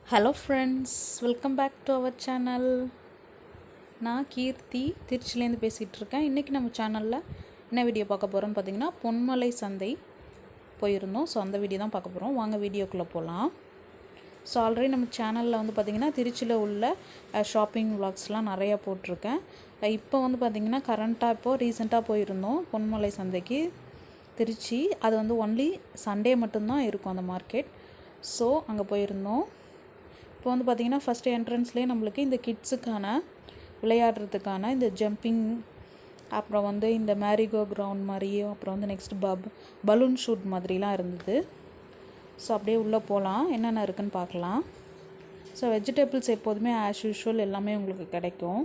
Hello friends, welcome back to our channel. நான் கீர்த்தி திருச்சிலேருந்து பேசிகிட்டு இருக்கேன். இன்றைக்கி நம்ம சேனலில் என்ன வீடியோ பார்க்க போகிறோம்னு பார்த்தீங்கன்னா, பொன்மலை சந்தை போயிருந்தோம். ஸோ அந்த வீடியோ தான் பார்க்க போகிறோம். வாங்க வீடியோக்குள்ளே போகலாம். ஸோ ஆல்ரெடி நம்ம சேனலில் வந்து பார்த்திங்கன்னா திருச்சியில் உள்ள ஷாப்பிங் விளாக்ஸ்லாம் நிறையா போட்டிருக்கேன். இப்போ வந்து பார்த்திங்கன்னா இப்போது ரீசெண்டாக போயிருந்தோம் பொன்மலை சந்தைக்கு திருச்சி. அது வந்து ஒன்லி சண்டே மட்டும்தான் இருக்கும் அந்த மார்க்கெட். ஸோ அங்கே போயிருந்தோம். இப்போ வந்து பார்த்திங்கன்னா ஃபஸ்ட்டு என்ட்ரன்ஸ்லேயே நம்மளுக்கு இந்த கிட்ஸுக்கான விளையாடுறதுக்கான இந்த ஜம்பிங், அப்புறம் வந்து இந்த மேரிகோ கிரவுண்ட் மாதிரி, அப்புறம் வந்து நெக்ஸ்ட் பலூன் ஷூட் மாதிரிலாம் இருந்தது. ஸோ அப்படியே உள்ளே போகலாம், என்னென்ன இருக்குதுன்னு பார்க்கலாம். ஸோ வெஜிடபிள்ஸ் எப்போதுமே ஆஸ் யூஷுவல் எல்லாமே உங்களுக்கு கிடைக்கும்.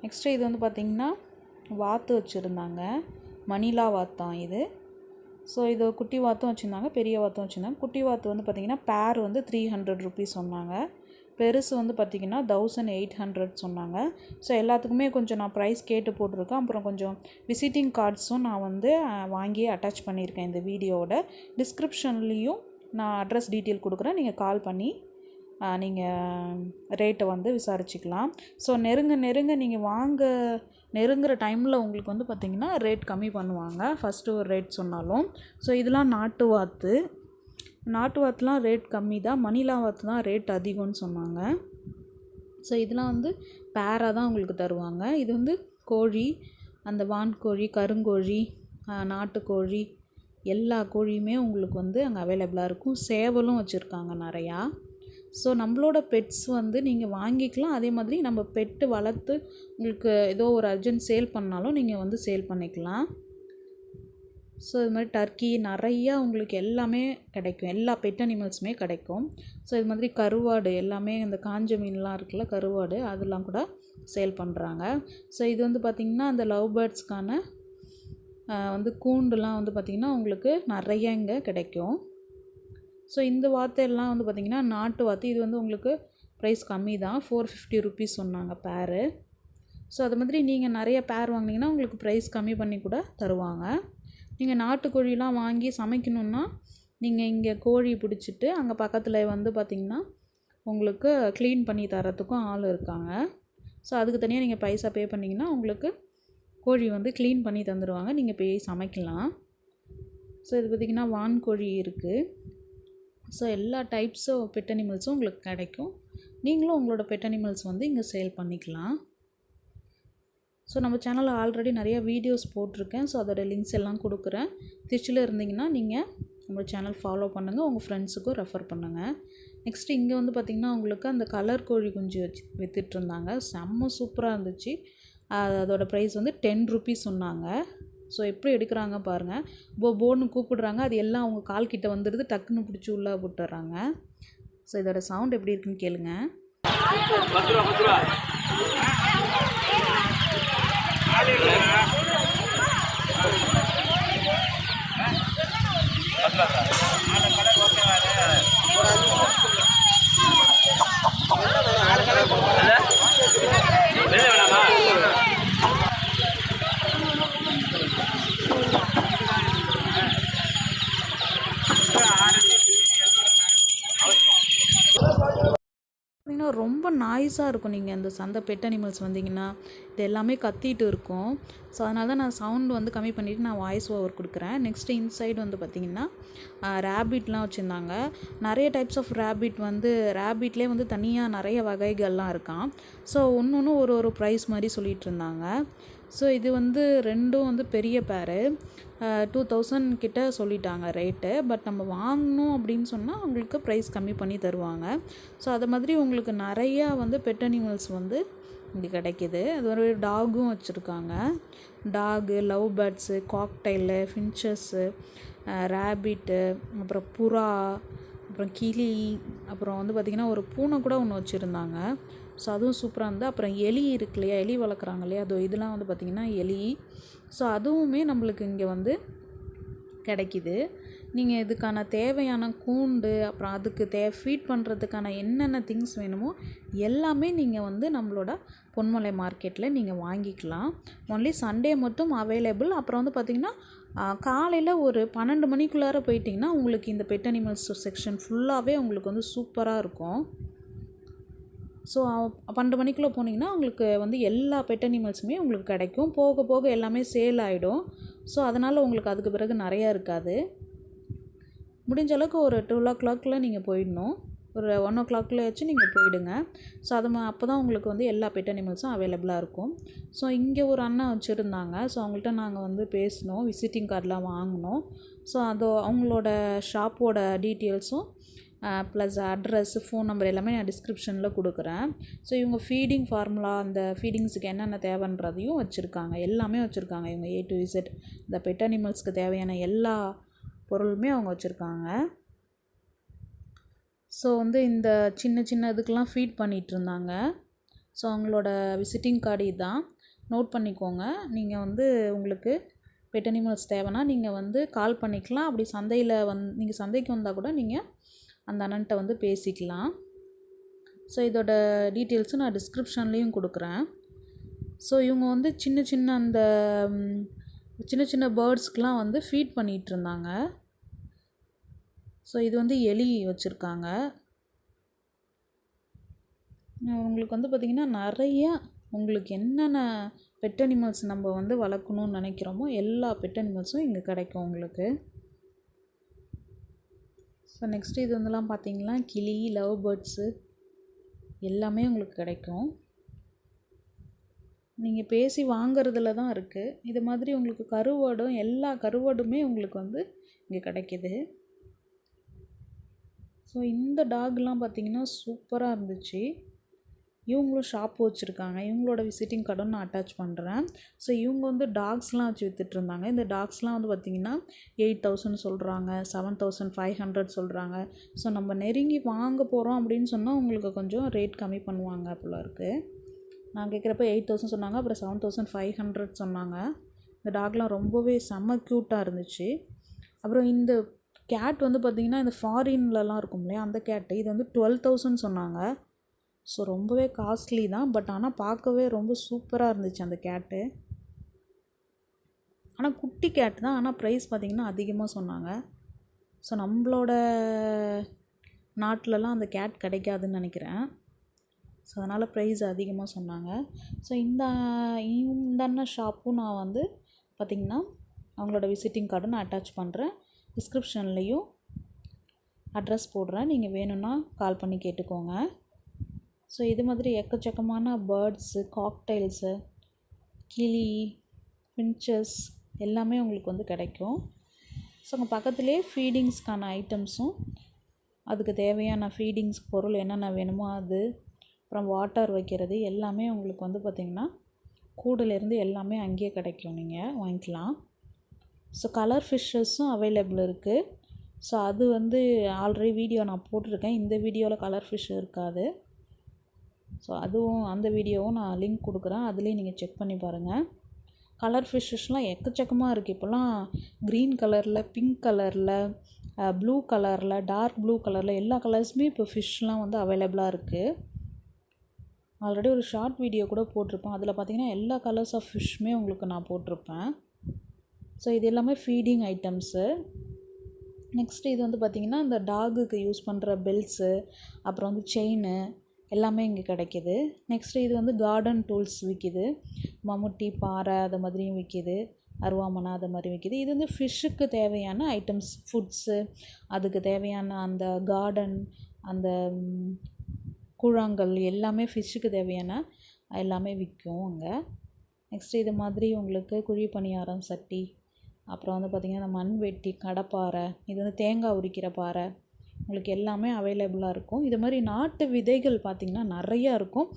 நெக்ஸ்ட்டு இது வந்து பார்த்திங்கன்னா வாத்து வச்சுருந்தாங்க, மணிலா வாத்தான் இது. ஸோ இது குட்டி வாத்தும் வச்சுருந்தாங்க, பெரிய வாத்தும் வச்சுருந்தாங்க. குட்டி வாத்து வந்து பார்த்திங்கன்னா பேர் வந்து 300 ருபீஸ் சொன்னாங்க. பெருசு வந்து பார்த்திங்கன்னா 1800 சொன்னாங்க. ஸோ எல்லாத்துக்குமே கொஞ்சம் நான் ப்ரைஸ் கேட்டு போட்டிருக்கேன். அப்புறம் கொஞ்சம் விசிட்டிங் கார்ட்ஸும் நான் வந்து வாங்கி அட்டாச் பண்ணியிருக்கேன். இந்த வீடியோவோட டிஸ்கிரிப்ஷன்லேயும் நான் அட்ரஸ் டீட்டெயில் கொடுக்குறேன். நீங்கள் கால் பண்ணி நீங்கள் ரேட்டை வந்து விசாரிச்சுக்கலாம். ஸோ நெருங்க நீங்கள் நெருங்குற டைமில் உங்களுக்கு வந்து பார்த்திங்கன்னா ரேட் கம்மி பண்ணுவாங்க, ஃபஸ்ட்டு ஒரு ரேட் சொன்னாலும். ஸோ இதெல்லாம் நாட்டு வாத்துலாம் ரேட் கம்மி தான். மணிலா வாத்து தான் ரேட் அதிகம்னு சொன்னாங்க. ஸோ இதெல்லாம் வந்து பேராக தான் உங்களுக்கு தருவாங்க. இது வந்து கோழி, அந்த வான்கோழி, கருங்கோழி, நாட்டுக்கோழி, எல்லா கோழியுமே உங்களுக்கு வந்து அங்கே அவைலபிளாக இருக்கும். சேவலும் வச்சுருக்காங்க நிறையா. ஸோ நம்மளோட பெட்ஸ் வந்து நீங்கள் வாங்கிக்கலாம். அதே மாதிரி நம்ம பெட்டு வளர்த்து உங்களுக்கு ஏதோ ஒரு அர்ஜென்ட் சேல் பண்ணாலும் நீங்கள் வந்து சேல் பண்ணிக்கலாம். ஸோ இது மாதிரி டர்க்கி நிறையா உங்களுக்கு எல்லாமே கிடைக்கும், எல்லா பெட் அனிமல்ஸுமே கிடைக்கும். ஸோ இது மாதிரி கருவாடு எல்லாமே, இந்த காஞ்ச மீன்லாம் இருக்குல்ல கருவாடு, அதெல்லாம் கூட சேல் பண்ணுறாங்க. ஸோ இது வந்து பார்த்திங்கன்னா அந்த லவ் பேர்ட்ஸ்க்கான வந்து கூண்டுலாம் வந்து பார்த்திங்கன்னா உங்களுக்கு நிறைய இங்கே கிடைக்கும். ஸோ இந்த வாத்தையெல்லாம் வந்து பார்த்திங்கன்னா நாட்டு வாத்து. இது வந்து உங்களுக்கு ப்ரைஸ் கம்மி தான், 450 ருபீஸ் சொன்னாங்க பேரு. ஸோ அது மாதிரி நீங்கள் நிறைய பேர் வாங்கினீங்கன்னா உங்களுக்கு ப்ரைஸ் கம்மி பண்ணி கூட தருவாங்க. நீங்கள் நாட்டுக்கோழிலாம் வாங்கி சமைக்கணுன்னா நீங்கள் இங்கே கோழி பிடிச்சிட்டு அங்கே பக்கத்தில் வந்து பார்த்திங்கன்னா உங்களுக்கு க்ளீன் பண்ணி தரத்துக்கும் ஆள் இருக்காங்க. ஸோ அதுக்கு தனியாக நீங்கள் பைசா பே பண்ணிங்கன்னா உங்களுக்கு கோழி வந்து க்ளீன் பண்ணி தந்துடுவாங்க, நீங்கள் போய் சமைக்கலாம். ஸோ இது பார்த்திங்கன்னா வான்கோழி இருக்குது. ஸோ எல்லா டைப்ஸ் ஆஃப் பெட் அனிமல்ஸும் உங்களுக்கு கிடைக்கும். நீங்களும் உங்களோட பெட் அனிமல்ஸ் வந்து இங்கே சேல் பண்ணிக்கலாம். ஸோ நம்ம சேனலில் ஆல்ரெடி நிறையா வீடியோஸ் போட்டிருக்கேன். ஸோ அதோட லிங்க்ஸ் எல்லாம் கொடுக்குறேன். திருச்சியில் இருந்தீங்கன்னா நீங்கள் நம்ம சேனல் ஃபாலோ பண்ணுங்கள், உங்கள் ஃப்ரெண்ட்ஸுக்கும் ரெஃபர் பண்ணுங்கள். நெக்ஸ்ட்டு இங்கே வந்து பார்த்திங்கன்னா உங்களுக்கு அந்த கலர் கோழி குஞ்சு வச்சு விற்றுட்ருந்தாங்க. செம்ம சூப்பராக இருந்துச்சு. அதோட ப்ரைஸ் வந்து 10 ருபீஸ் சொன்னாங்க. ஸோ எப்படி எடுக்கிறாங்க பாருங்கள், போன்னு கூப்பிடுறாங்க, அது எல்லாம் அவங்க கால் கிட்ட வந்துடுது, டக்குன்னு பிடிச்சி உள்ளே போட்டுறாங்க. ஸோ இதோட சவுண்ட் எப்படி இருக்குன்னு கேளுங்க. ரொம்ப நாய்ஸாக இருக்கும். நீங்கள் அந்த சந்தை பெட் அனிமல்ஸ் வந்தீங்கன்னா இது எல்லாமே கத்திட்டு இருக்கும். ஸோ அதனால தான் நான் சவுண்ட் வந்து கம்மி பண்ணிவிட்டு நான் வாய்ஸ் ஓவர் கொடுக்குறேன். நெக்ஸ்ட்டு இன்சைடு வந்து பார்த்திங்கன்னா ரேபிட்லாம் வச்சுருந்தாங்க. நிறைய டைப்ஸ் ஆஃப் ரேபிட் வந்து ரேபிட்லேயே வந்து தனியாக நிறைய வகைகள்லாம் இருக்கான். ஸோ ஒன்று ஒரு ப்ரைஸ் மாதிரி சொல்லிகிட்டு இருந்தாங்க. ஸோ இது வந்து ரெண்டும் வந்து பெரிய பேர் 2000 கிட்ட சொல்லிட்டாங்க ரேட்டு. பட் நம்ம வாங்கணும் அப்படின்னு சொன்னால் உங்களுக்கு ப்ரைஸ் கம்மி பண்ணி தருவாங்க. ஸோ அது மாதிரி உங்களுக்கு நிறையா வந்து பெட் அனிமல்ஸ் வந்து இங்கே கிடைக்கிது. அது ஒரு டாகும் வச்சுருக்காங்க. Dog, love birds, cockatiel, finches, rabbit, அப்புறம் புறா, அப்புறம் கிளி, அப்புறம் வந்து பார்த்திங்கன்னா ஒரு பூனை கூட ஒன்று வச்சுருந்தாங்க. ஸோ அதுவும் சூப்பராக இருந்தது. அப்புறம் எலி இருக்கு இல்லையா, எலி வளர்க்குறாங்க இல்லையா, இதெல்லாம் வந்து பார்த்திங்கன்னா எலி. ஸோ அதுவுமே நம்மளுக்கு இங்கே வந்து கிடைக்கிது. நீங்கள் இதுக்கான தேவையான கூண்டு, அப்புறம் அதுக்கு ஃபீட் பண்ணுறதுக்கான என்னென்ன திங்ஸ் வேணுமோ எல்லாமே நீங்கள் வந்து நம்மளோட பொன்மலை மார்க்கெட்டில் நீங்கள் வாங்கிக்கலாம். ஒன்லி சண்டே மட்டும் அவைலபிள். அப்புறம் வந்து பார்த்திங்கன்னா காலையில் ஒரு 12 மணிக்குள்ளார போயிட்டிங்கன்னா உங்களுக்கு இந்த பெட் அனிமல்ஸ் செக்ஷன் ஃபுல்லாகவே உங்களுக்கு வந்து சூப்பராக இருக்கும். ஸோ 12 மணிக்குள்ளே போனீங்கன்னா உங்களுக்கு வந்து எல்லா பெட் அனிமல்ஸுமே உங்களுக்கு கிடைக்கும். போக போக எல்லாமே சேல் ஆகிடும். ஸோ அதனால் உங்களுக்கு அதுக்கு பிறகு நிறையா இருக்காது. முடிஞ்ச அளவுக்கு ஒரு 12 நீங்கள் போயிடணும். ஒரு 1 நீங்கள் போயிடுங்க. ஸோ அப்போ தான் உங்களுக்கு வந்து எல்லா பெட் அனிமல்ஸும் அவைலபிளாக இருக்கும். ஸோ இங்கே ஒரு அண்ணா வச்சுருந்தாங்க. ஸோ அவங்கள்ட்ட நாங்கள் வந்து பேசினோம், விசிட்டிங் கார்டெலாம் வாங்கினோம். ஸோ அவங்களோட ஷாப்போட டீட்டெயில்ஸும் ப்ளஸ் அட்ரஸ், ஃபோன் நம்பர் எல்லாமே நான் டிஸ்கிரிப்ஷனில் கொடுக்குறேன். ஸோ இவங்க ஃபீடிங் ஃபார்முலா, அந்த ஃபீடிங்ஸுக்கு என்னென்ன தேவைன்றதையும் வச்சுருக்காங்க. எல்லாமே வச்சுருக்காங்க இவங்க A to Z. இந்த பெட் அனிமல்ஸ்க்கு தேவையான எல்லா பொருளுமே அவங்க வச்சுருக்காங்க. ஸோ வந்து இந்த சின்ன சின்ன இதுக்கெலாம் ஃபீட் பண்ணிகிட்ருந்தாங்க. ஸோ அவங்களோட விசிட்டிங் கார்டு இதுதான், நோட் பண்ணிக்கோங்க. நீங்கள் வந்து உங்களுக்கு பெட் அனிமல்ஸ் தேவைன்னா நீங்கள் வந்து கால் பண்ணிக்கலாம். அப்படி சந்தையில் நீங்கள் சந்தைக்கு வந்தால் கூட நீங்கள் அந்த அண்ணன்ட்ட வந்து பேசிக்கலாம். ஸோ இதோட டீட்டெயில்ஸும் நான் டிஸ்கிரிப்ஷன்லேயும் கொடுக்குறேன். ஸோ இவங்க வந்து சின்ன சின்ன பேர்ட்ஸ்க்கெலாம் வந்து ஃபீட் பண்ணிகிட்ருந்தாங்க. ஸோ இது வந்து எலி வச்சுருக்காங்க. உங்களுக்கு வந்து பார்த்திங்கன்னா நிறையா உங்களுக்கு என்னென்ன பெட் அனிமல்ஸ் நம்ம வந்து வளர்க்கணுன்னு நினைக்கிறோமோ எல்லா பெட் அனிமல்ஸும் இங்கே கிடைக்கும் உங்களுக்கு. ஸோ நெக்ஸ்ட்டு இது வந்துலாம் பார்த்திங்கன்னா கிளி, லவ் பேர்ட்ஸு எல்லாமே உங்களுக்கு கிடைக்கும். நீங்கள் பேசி வாங்கிறதுல தான் இருக்குது. இது மாதிரி உங்களுக்கு கருவாடும், எல்லா கருவாடுமே உங்களுக்கு வந்து இங்கே கிடைக்கிது. ஸோ இந்த டாக்லாம் பார்த்திங்கன்னா சூப்பராக இருந்துச்சு. இவங்களும் ஷாப் வச்சுருக்காங்க. இவங்களோட விசிட்டிங் கார்டும் நான் அட்டாச் பண்ணுறேன். ஸோ இவங்க வந்து டாக்ஸ்லாம் வச்சு விற்றுட்ருந்தாங்க. இந்த டாக்ஸ்லாம் வந்து பார்த்திங்கன்னா 8,000 சொல்கிறாங்க, 7,500 சொல்கிறாங்க. ஸோ நம்ம நெருங்கி வாங்க போகிறோம் அப்படின்னு சொன்னால் உங்களுக்கு கொஞ்சம் ரேட் கம்மி பண்ணுவாங்க போல இருக்குது. நான் கேட்குறப்ப 8,000 சொன்னாங்க, அப்புறம் 7,500 சொன்னாங்க. இந்த டாக்லாம் ரொம்பவே செம்ம க்யூட்டாக இருந்துச்சு. அப்புறம் இந்த கேட் வந்து பார்த்திங்கன்னா இந்த ஃபாரின்லலாம் இருக்கும் இல்லையா, அந்த கேட்டு இது வந்து 12,000 சொன்னாங்க. ஸோ ரொம்பவே காஸ்ட்லி தான். பட் ஆனால் பார்க்கவே ரொம்ப சூப்பராக இருந்துச்சு அந்த கேட்டு. ஆனால் குட்டி கேட் தான், ஆனால் ப்ரைஸ் பார்த்திங்கன்னா அதிகமாக சொன்னாங்க. ஸோ நம்மளோட நாட்டிலலாம் அந்த கேட் கிடைக்காதுன்னு நினைக்கிறேன். ஸோ அதனால் ப்ரைஸ் அதிகமாக சொன்னாங்க. ஸோ இந்த அண்ணன் ஷாப்பும் நான் வந்து பார்த்திங்கன்னா அவங்களோட விசிட்டிங் கார்டும் நான் அட்டாச் பண்ணுறேன். டிஸ்கிரிப்ஷன்லேயும் அட்ரஸ் போடுறேன். நீங்கள் வேணும்னா கால் பண்ணி கேட்டுக்கோங்க. ஸோ இது மாதிரி எக்கச்சக்கமான பேர்ட்ஸு, காக்டைல்ஸு, கிளி, ஃபின்ச்சஸ் எல்லாமே உங்களுக்கு வந்து கிடைக்கும். ஸோ அங்கே பக்கத்துலேயே ஃபீடிங்ஸ்க்கான ஐட்டம்ஸும், அதுக்கு தேவையான ஃபீடிங்ஸ் பொருள் என்னென்ன வேணுமோ அது, அப்புறம் வாட்டர் வைக்கிறது எல்லாமே உங்களுக்கு வந்து பார்த்திங்கன்னா கூடுலேருந்து எல்லாமே அங்கேயே கிடைக்கும், நீங்கள் வாங்கிக்கலாம். ஸோ கலர் ஃபிஷ்ஷஸும் அவைலபிள் இருக்குது. ஸோ அது வந்து ஆல்ரெடி வீடியோ நான் போட்டிருக்கேன். இந்த வீடியோவில் கலர் ஃபிஷ் இருக்காது. ஸோ அதுவும் அந்த வீடியோவும் நான் லிங்க் கொடுக்குறேன், அதுலேயும் நீங்கள் செக் பண்ணி பாருங்கள். கலர் ஃபிஷ்ஷஸ்லாம் எக்கச்சக்கமாக இருக்குது. இப்போல்லாம் க்ரீன் கலரில், பிங்க் கலரில், ப்ளூ கலரில், டார்க் ப்ளூ கலரில் எல்லா கலர்ஸுமே இப்போ ஃபிஷ்லாம் வந்து அவைலபிளாக இருக்குது. ஆல்ரெடி ஒரு ஷார்ட் வீடியோ கூட போட்டிருப்பேன். அதில் பார்த்திங்கன்னா எல்லா கலர்ஸ் ஆஃப் ஃபிஷ்ஷுமே உங்களுக்கு நான் போட்டிருப்பேன். ஸோ இது எல்லாமே ஃபீடிங் ஐட்டம்ஸு. நெக்ஸ்ட்டு இது வந்து பார்த்திங்கன்னா இந்த டாகுக்கு யூஸ் பண்ணுற பெல்ட்ஸு, அப்புறம் வந்து செயினு எல்லாமே இங்கே கிடைக்கிது. நெக்ஸ்ட்டு இது வந்து கார்டன் டூல்ஸ் விற்கிது. மம்முட்டி, பாறை அது மாதிரியும் விற்கிது. அருவாமனை அது மாதிரி விற்கிது. இது வந்து ஃபிஷ்ஷுக்கு தேவையான ஐட்டம்ஸ், ஃபுட்ஸு, அதுக்கு தேவையான அந்த கார்டன், அந்த கூழாங்கல் எல்லாமே ஃபிஷ்ஷுக்கு தேவையான எல்லாமே விற்கும் அங்கே. நெக்ஸ்ட்டு இது மாதிரி உங்களுக்கு குழி பணியாரம் சட்டி, அப்புறம் வந்து பார்த்திங்கன்னா இந்த மண்வெட்டி, கடப்பாறை, இது வந்து தேங்காய் உரிக்கிற பாறை, உங்களுக்கு எல்லாமே அவைலபிளாக இருக்கும். இது மாதிரி நாட்டு விதைகள் பார்த்திங்கன்னா நிறையா இருக்கும்.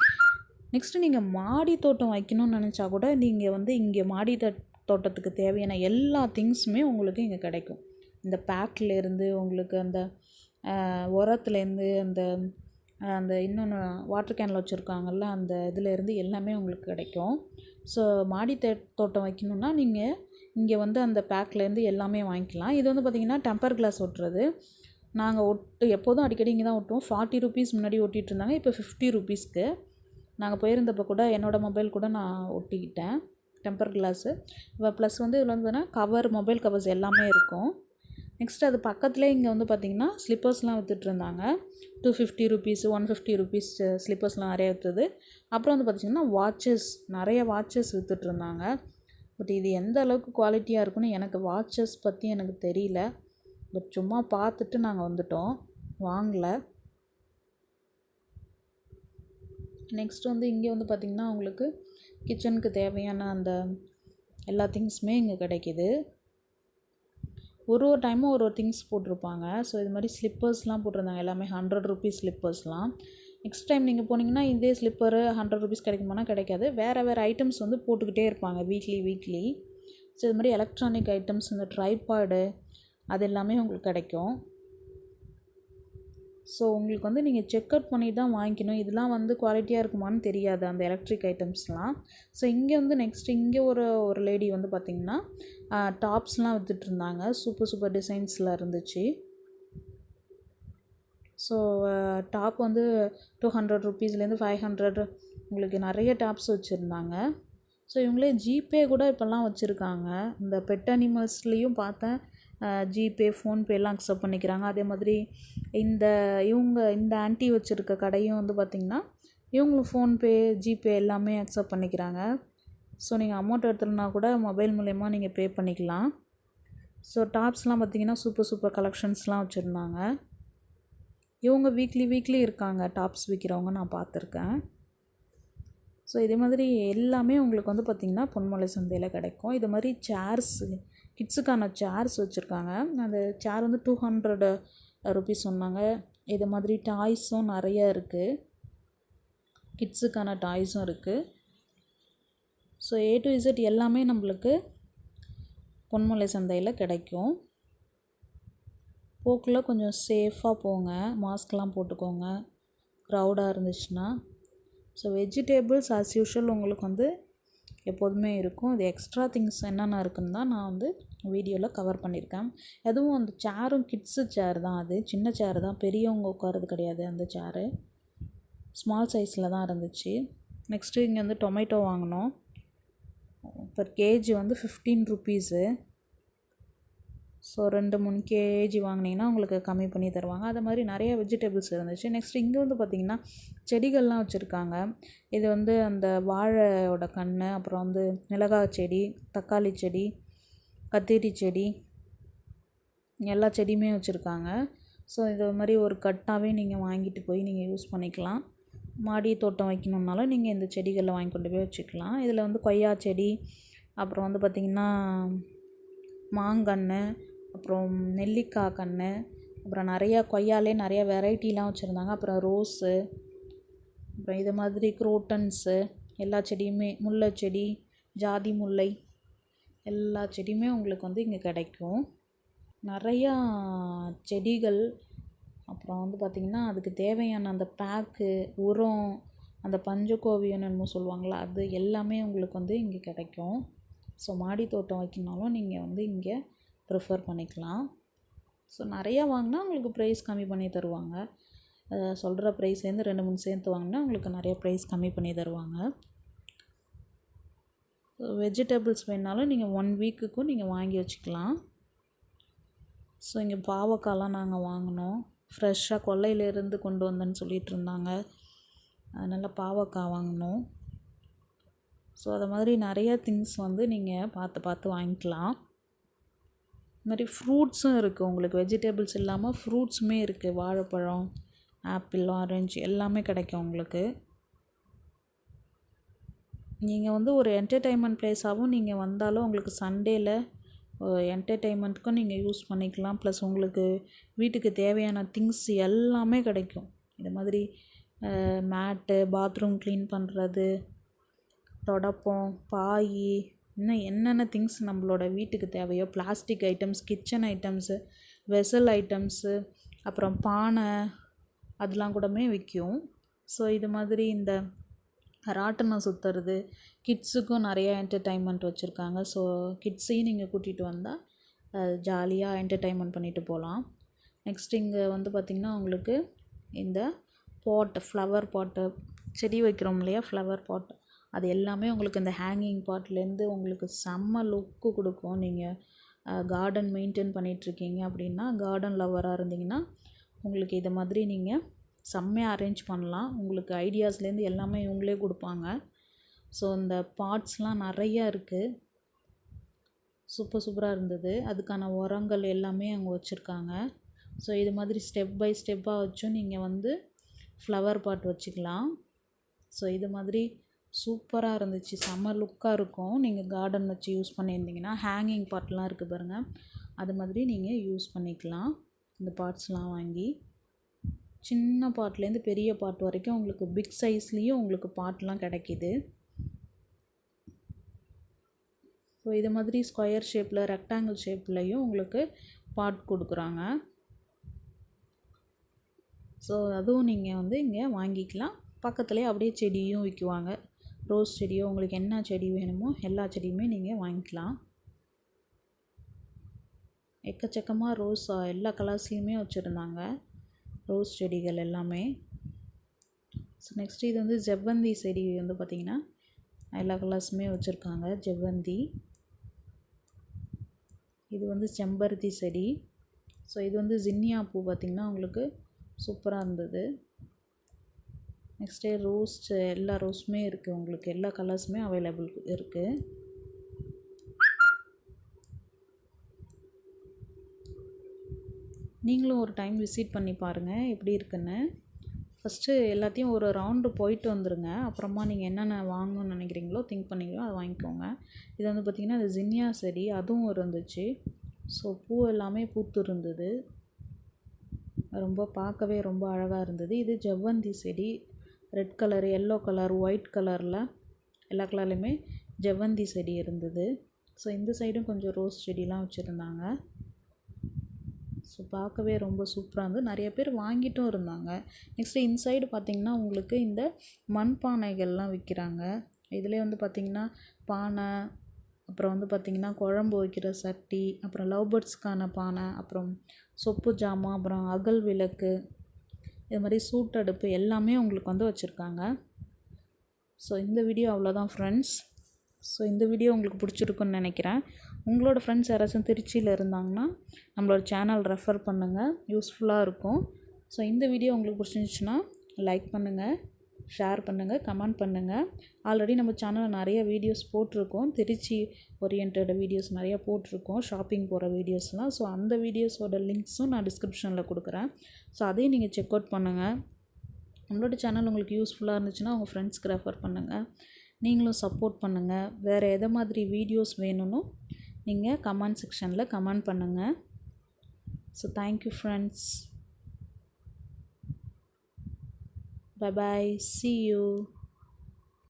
நெக்ஸ்ட்டு நீங்கள் மாடி தோட்டம் வைக்கணும்னு நினச்சா கூட நீங்கள் வந்து இங்கே மாடி தோட்டத்துக்கு தேவையான எல்லா திங்ஸுமே உங்களுக்கு இங்கே கிடைக்கும். இந்த பேக்லேருந்து உங்களுக்கு அந்த உரத்துலேருந்து அந்த இன்னொன்று வாட்டர் கேனில் வச்சுருக்காங்கல்ல, அந்த இதிலேருந்து எல்லாமே உங்களுக்கு கிடைக்கும். ஸோ மாடி தோட்டம் வைக்கணுன்னா நீங்கள் இங்கே வந்து அந்த பேக்லேருந்து எல்லாமே வாங்கிக்கலாம். இது வந்து பார்த்திங்கன்னா டெம்பர் கிளாஸ் ஒட்டுறது. நாங்கள் எப்போதும் அடிக்கடி இங்கே தான் ஒட்டுவோம். 40 rupees முன்னாடி ஒட்டிகிட்டு இருந்தாங்க. இப்போ 50 rupeesக்கு. நாங்கள் போயிருந்தப்போ கூட என்னோடய மொபைல் கூட நான் ஒட்டிக்கிட்டேன். Temper class. ப்ளஸ் வந்து இதில் வந்து பார்த்தீங்கன்னா கவர், மொபைல் கவர்ஸ் எல்லாமே இருக்கும். நெக்ஸ்ட் அது பக்கத்துலேயே இங்கே வந்து பார்த்திங்கன்னா ஸ்லிப்பர்ஸ்லாம் விற்றுட்ருந்தாங்க. 250 ருபீஸ், 150 ருபீஸ் ஸ்லிப்பர்ஸ்லாம் நிறைய விற்றுது. அப்புறம் வந்து பார்த்திங்கன்னா வாட்சஸ், நிறைய வாட்சஸ் விற்றுட்ருந்தாங்க. பட் இது எந்த அளவுக்கு குவாலிட்டியாக இருக்குன்னு எனக்கு வாட்சஸ் பற்றி எனக்கு தெரியல. பட் சும்மா பார்த்துட்டு நாங்கள் வந்துட்டோம், வாங்கலை. நெக்ஸ்ட் வந்து இங்கே வந்து பார்த்திங்கன்னா உங்களுக்கு கிச்சனுக்கு தேவையான அந்த எல்லா திங்ஸுமே இங்கே கிடைக்கிது. ஒரு டைமும் ஒரு திங்ஸ் போட்டிருப்பாங்க. ஸோ இது மாதிரி ஸ்லிப்பர்ஸ்லாம் போட்டிருந்தாங்க, எல்லாமே 100 ருபீஸ் ஸ்லிப்பர்ஸ்லாம். நெக்ஸ்ட் டைம் நீங்கள் போனீங்கன்னா இதே ஸ்லிப்பரு 100 ருபீஸ் கிடைக்குமானா கிடைக்காது. வேறு ஐட்டம்ஸ் வந்து போட்டுக்கிட்டே இருப்பாங்க வீக்லி. ஸோ இது மாதிரி எலக்ட்ரானிக் ஐட்டம்ஸ், இந்த ட்ரைபாடு அது எல்லாமே உங்களுக்கு கிடைக்கும். ஸோ உங்களுக்கு வந்து நீங்கள் செக் அவுட் பண்ணிட்டு தான் வாங்கிக்கணும். இதெல்லாம் வந்து குவாலிட்டியாக இருக்குமான்னு தெரியாது அந்த எலக்ட்ரிக் ஐட்டம்ஸ்லாம். ஸோ இங்கே வந்து நெக்ஸ்ட் இங்கே ஒரு லேடி வந்து பார்த்திங்கன்னா டாப்ஸ்லாம் விற்றுட்ருந்தாங்க. சூப்பர் டிசைன்ஸில் இருந்துச்சு. ஸோ டாப் வந்து 200 ருபீஸ்லேருந்து 500 உங்களுக்கு நிறைய டாப்ஸ் வச்சுருந்தாங்க. ஸோ இவங்களே ஜிபே கூட இப்போல்லாம் வச்சுருக்காங்க. இந்த பெட் அனிமல்ஸ்லேயும் பார்த்தேன் ஜிபே, ஃபோன்பே எல்லாம் அக்செப்ட் பண்ணிக்கிறாங்க. அதே மாதிரி இந்த ஆன்ட்டி வச்சுருக்க கடையும் வந்து பார்த்திங்கன்னா இவங்களும் ஃபோன்பே, ஜிபே எல்லாமே அக்செப்ட் பண்ணிக்கிறாங்க. ஸோ நீங்கள் அமௌண்ட் எடுத்துனா கூட மொபைல் மூலயமா நீங்கள் பே பண்ணிக்கலாம். ஸோ டாப்ஸ்லாம் பார்த்திங்கன்னா சூப்பர் கலெக்ஷன்ஸ்லாம் வச்சுருந்தாங்க. இவங்க வீக்லி இருக்காங்க டாப்ஸ் விற்கிறவங்க, நான் பார்த்துருக்கேன். ஸோ இதே மாதிரி எல்லாமே உங்களுக்கு வந்து பார்த்திங்கன்னா பொன்மலை சந்தையில் கிடைக்கும். இது மாதிரி சேர்ஸ், கிட்ஸுக்கான சேர்ஸ் வச்சுருக்காங்க. அந்த சேர் வந்து 200 ருபீஸ் சொன்னாங்க. இது மாதிரி டாய்ஸும் நிறைய இருக்குது, கிட்ஸுக்கான டாய்ஸும் இருக்குது. ஸோ A to Z எல்லாமே நம்மளுக்கு பொன்மலை சந்தையில் கிடைக்கும். போக்கில் கொஞ்சம் சேஃபாக போங்க, மாஸ்க்லாம் போட்டுக்கோங்க க்ரௌடாக இருந்துச்சுன்னா. ஸோ வெஜிடேபிள்ஸ் ஆஸ் யூஷுவல் உங்களுக்கு வந்து எப்போதுமே இருக்கும். இது எக்ஸ்ட்ரா திங்ஸ் என்னென்ன இருக்குன்னு தான் நான் வந்து வீடியோவில் கவர் பண்ணியிருக்கேன். அதுவும் அந்த சேரும் கிட்ஸு சேர் தான், அது சின்ன சேர் தான், பெரியவங்க உட்காரது கிடையாது. அந்த சேரு ஸ்மால் சைஸில் தான் இருந்துச்சு. நெக்ஸ்ட்டு இங்கே வந்து டொமேட்டோ வாங்கினோம். பர் கேஜி வந்து 15 ருபீஸு. ஸோ 2-3 கேஜி வாங்கினீங்கன்னா உங்களுக்கு கம்மி பண்ணி தருவாங்க. அது மாதிரி நிறைய வெஜிடபிள்ஸ் இருந்துச்சு. நெக்ஸ்ட் இங்கே வந்து பார்த்திங்கன்னா செடிகள்லாம் வச்சுருக்காங்க. இது வந்து அந்த வாழையோட கன்று, அப்புறம் வந்து மிளகாய் செடி, தக்காளி செடி, கத்திரி செடி, எல்லா செடியுமே வச்சுருக்காங்க. ஸோ இது மாதிரி ஒரு கட்டாகவே நீங்கள் வாங்கிட்டு போய் நீங்கள் யூஸ் பண்ணிக்கலாம். மாடி தோட்டம் வைக்கணுன்னாலும் நீங்கள் இந்த செடிகளில் வாங்கி கொண்டு போய் வச்சுக்கலாம். இதில் வந்து கொய்யா செடி, அப்புறம் வந்து பார்த்திங்கன்னா மாங்கன்று, அப்புறம் நெல்லிக்காய் கன்று, அப்புறம் நிறையா கொய்யாலே நிறைய வெரைட்டிலாம் வச்சுருந்தாங்க. அப்புறம் ரோஸு, அப்புறம் இது மாதிரி குரோட்டன்ஸு, எல்லா செடியுமே, முல்லை செடி, ஜாதி முல்லை, எல்லா செடியுமே உங்களுக்கு வந்து இங்கே கிடைக்கும். நிறையா செடிகள், அப்புறம் வந்து பார்த்திங்கன்னா அதுக்கு தேவையான அந்த பேக்கு, உரம், அந்த பஞ்சகோவியன்னு என்னமோ சொல்லுவாங்களா, அது எல்லாமே உங்களுக்கு வந்து இங்கே கிடைக்கும். ஸோ மாடி தோட்டம் வைக்கணுனாலும் நீங்கள் வந்து இங்கே ப்ரிஃபர் பண்ணிக்கலாம். ஸோ நிறையா வாங்கினா உங்களுக்கு ப்ரைஸ் கம்மி பண்ணி தருவாங்க. சொல்கிற ப்ரைஸ்லேருந்து 2-3 சேர்த்து வாங்கினா உங்களுக்கு நிறைய ப்ரைஸ் கம்மி பண்ணி தருவாங்க. வெஜிடபிள்ஸ் வேணுனாலும் நீங்கள் 1 வீக்குக்கும் நீங்கள் வாங்கி வச்சுக்கலாம். ஸோ இங்கே பாவக்காய்லாம் நாங்கள் வாங்கினோம். ஃப்ரெஷ்ஷாக கொல்லையிலேருந்து கொண்டு வந்தேன்னு சொல்லிகிட்டு இருந்தாங்க, அதனால் பாவக்காய் வாங்கினோம். ஸோ அது மாதிரி நிறையா திங்ஸ் வந்து நீங்கள் பார்த்து வாங்கிக்கலாம். இது மாதிரி ஃப்ரூட்ஸும் இருக்குது உங்களுக்கு. வெஜிடபிள்ஸ் இல்லாமல் ஃப்ரூட்ஸுமே இருக்குது. வாழைப்பழம், ஆப்பிள், ஆரஞ்சு எல்லாமே கிடைக்கும் உங்களுக்கு. நீங்கள் வந்து ஒரு என்டர்டெயின்மெண்ட் பிளேஸாகவும் நீங்கள் வந்தாலும் உங்களுக்கு சண்டேயில் என்டர்டெயின்மெண்ட்டுக்கும் நீங்கள் யூஸ் பண்ணிக்கலாம். ப்ளஸ் உங்களுக்கு வீட்டுக்கு தேவையான திங்ஸ் எல்லாமே கிடைக்கும். இது மாதிரி மேட்டு, பாத்ரூம் க்ளீன் பண்ணுறது, தொடப்பம், பாய், இன்னும் என்னென்ன திங்ஸ் நம்மளோட வீட்டுக்கு தேவையோ, plastic items, kitchen items, vessel items, அப்புறம் பானை, அதெல்லாம் கூடமே விற்கும். ஸோ இது மாதிரி இந்த ராட்டினம் சுற்றுறது, கிட்ஸுக்கும் நிறைய என்டர்டெயின்மெண்ட் வச்சுருக்காங்க. ஸோ கிட்ஸையும் நீங்கள் கூட்டிகிட்டு வந்தால் ஜாலியாக என்டர்டெயின்மெண்ட் பண்ணிட்டு போகலாம். நெக்ஸ்ட் இங்கே வந்து பார்த்திங்கன்னா உங்களுக்கு இந்த ஃப்ளவர் பாட்டு, செடி வைக்கிறோம் இல்லையா, ஃப்ளவர் பாட்டு, அது எல்லாமே உங்களுக்கு இந்த ஹேங்கிங் பார்ட்லேருந்து உங்களுக்கு செம்ம லுக்கு கொடுக்கும். நீங்கள் கார்டன் மெயின்டைன் பண்ணிகிட்ருக்கீங்க அப்படின்னா, கார்டன் லவராக இருந்தீங்கன்னா உங்களுக்கு இதை மாதிரி நீங்கள் செம்மையாக அரேஞ்ச் பண்ணலாம். உங்களுக்கு ஐடியாஸ்லேருந்து எல்லாமே இவங்களே கொடுப்பாங்க. ஸோ இந்த பார்ட்ஸ்லாம் நிறையா இருக்குது. சூப்பராக இருந்தது. அதுக்கான உரங்கள் எல்லாமே அங்கே வச்சுருக்காங்க. ஸோ இது மாதிரி ஸ்டெப் பை ஸ்டெப்பாக வச்சும் நீங்கள் வந்து ஃப்ளவர் பாட் வச்சுக்கலாம். ஸோ இது மாதிரி சூப்பராக இருந்துச்சு. செம்ம லுக்காக இருக்கும். நீங்கள் கார்டன் வச்சு யூஸ் பண்ணியிருந்தீங்கன்னா ஹேங்கிங் பாட்லாம் இருக்குது பாருங்கள், அது மாதிரி நீங்கள் யூஸ் பண்ணிக்கலாம். இந்த பார்ட்ஸ்லாம் வாங்கி சின்ன பாட்லேருந்து பெரிய பாட் வரைக்கும் உங்களுக்கு பிக் சைஸ்லேயும் உங்களுக்கு பாட்லாம் கிடைக்கிது. ஸோ இது மாதிரி ஸ்கொயர் ஷேப்பில், ரெக்டாங்கிள் ஷேப்லேயும் உங்களுக்கு பாட் கொடுக்குறாங்க. ஸோ அதுவும் நீங்கள் வந்து இங்கே வாங்கிக்கலாம். பக்கத்துலேயே அப்படியே செடியும் விற்குவாங்க. ரோஸ் செடியோ உங்களுக்கு என்ன செடி வேணுமோ எல்லா செடியுமே நீங்கள் வாங்கிக்கலாம். எக்கச்சக்கமாக ரோஸ் எல்லா கலர்ஸ்லையுமே வச்சுருந்தாங்க, ரோஸ் செடிகள் எல்லாமே. ஸோ நெக்ஸ்ட்டு இது வந்து ஜெவ்வந்தி செடி வந்து பார்த்திங்கன்னா எல்லா கலர்ஸுமே வச்சுருக்காங்க. ஜெவ்வந்தி, இது வந்து செம்பருத்தி செடி. ஸோ இது வந்து ஜின்னியா பூ பார்த்திங்கன்னா உங்களுக்கு சூப்பராக இருந்தது. நெக்ஸ்ட்டு ரோஸ், எல்லா ரோஸுமே இருக்குது உங்களுக்கு, எல்லா கலர்ஸுமே அவைலபிள் இருக்குது. நீங்களும் ஒரு டைம் விசிட் பண்ணி பாருங்கள் எப்படி இருக்குன்னு. ஃபஸ்ட்டு எல்லாத்தையும் ஒரு ரவுண்டு போயிட்டு வந்துடுங்க. அப்புறமா நீங்கள் என்னென்ன வாங்கணும்னு நினைக்கிறீங்களோ, திங்க் பண்ணிங்களோ அதை வாங்கிக்கோங்க. இது வந்து பார்த்திங்கன்னா அது ஜின்னியா செடி, அதுவும் இருந்துச்சு. ஸோ பூ எல்லாமே பூத்து இருந்தது. ரொம்ப பார்க்கவே ரொம்ப அழகாக இருந்தது. இது ஜெவ்வந்தி செடி, red colour, yellow colour, white கலரில் எல்லா கலர்லேயுமே ஜெவ்வந்தி செடி இருந்தது. ஸோ இந்த சைடும் கொஞ்சம் ரோஸ் செடிலாம் வச்சுருந்தாங்க. ஸோ பார்க்கவே ரொம்ப சூப்பராக இருந்தது. நிறைய பேர் வாங்கிட்டும் இருந்தாங்க. நெக்ஸ்ட்டு இன்சைடு பார்த்திங்கன்னா உங்களுக்கு இந்த மண்பானைகள்லாம் விற்கிறாங்க. இதிலே வந்து பார்த்திங்கன்னா பானை, அப்புறம் வந்து பார்த்திங்கன்னா குழம்பு வைக்கிற சட்டி, அப்புறம் லவ் பேர்ட்ஸ்க்கான பானை, அப்புறம் சொப்பு ஜாமான், அப்புறம் அகல் விளக்கு, இது மாதிரி சூட்டடுப்பு எல்லாமே உங்களுக்கு வந்து வச்சுருக்காங்க. ஸோ இந்த வீடியோ அவ்வளோதான் ஃப்ரெண்ட்ஸ். ஸோ இந்த வீடியோ உங்களுக்கு பிடிச்சிருக்குன்னு நினைக்கிறேன். உங்களோட ஃப்ரெண்ட்ஸ் யாராச்சும் திருச்சியில் இருந்தாங்கன்னா நம்மளோட சேனல் ரெஃபர் பண்ணுங்கள், யூஸ்ஃபுல்லாக இருக்கும். ஸோ இந்த வீடியோ உங்களுக்கு பிடிச்சிருந்துச்சுன்னா லைக் பண்ணுங்கள், ஷேர் பண்ணுங்கள், கமெண்ட் பண்ணுங்கள். ஆல்ரெடி நம்ம சேனலில் நிறைய வீடியோஸ் போட்டிருக்கோம், திருச்சி ஓரியன்ட் வீடியோஸ் நிறையா போட்டிருக்கோம், ஷாப்பிங் போகிற வீடியோஸ்லாம். ஸோ அந்த வீடியோஸோட லிங்க்ஸும் நான் டிஸ்கிரிப்ஷனில் கொடுக்குறேன். ஸோ அதையும் நீங்கள் செக் அவுட் பண்ணுங்கள். நம்மளோட சேனல் உங்களுக்கு யூஸ்ஃபுல்லாக இருந்துச்சுன்னா உங்கள் ஃப்ரெண்ட்ஸ்க்கு ரெஃபர் பண்ணுங்கள். நீங்களும் சப்போர்ட் பண்ணுங்கள். வேறு எதை மாதிரி வீடியோஸ் வேணும்னு நீங்கள் கமெண்ட் செக்ஷனில் கமெண்ட் பண்ணுங்கள். So thank you friends. Bye bye. See you.